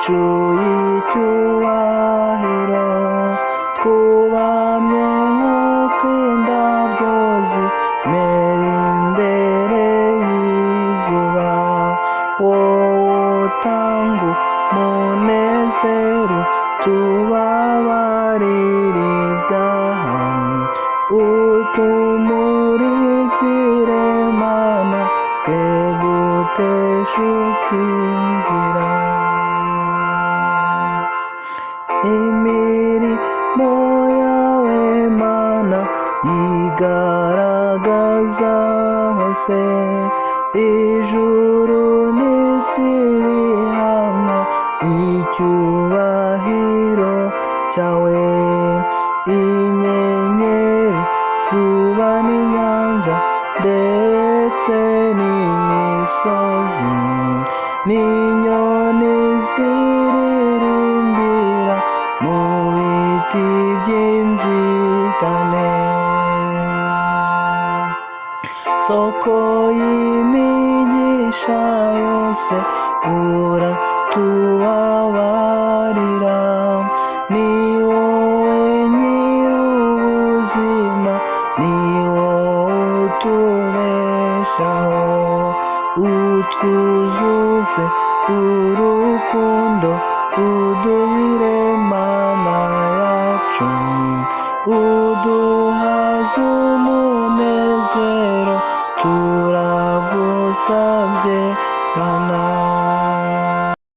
ucuye icyubahiro, twubamye nk'uko indabyo zimera imbere y'izuba, wowe utanga umunezero, tubabarire ibyaha, utumurikire Mana, twe guteshuka inzira. Imirimo yawe Mana yigaragaza hose, ijuru n'isi bihamya icyubahiro cyawe. Inyenyeri, izuba n'inyanja ndetse n'imisozi, n'inyoni ziririmbira mu biti by'inzitane. Soko y'imigisha yose uratubabarira,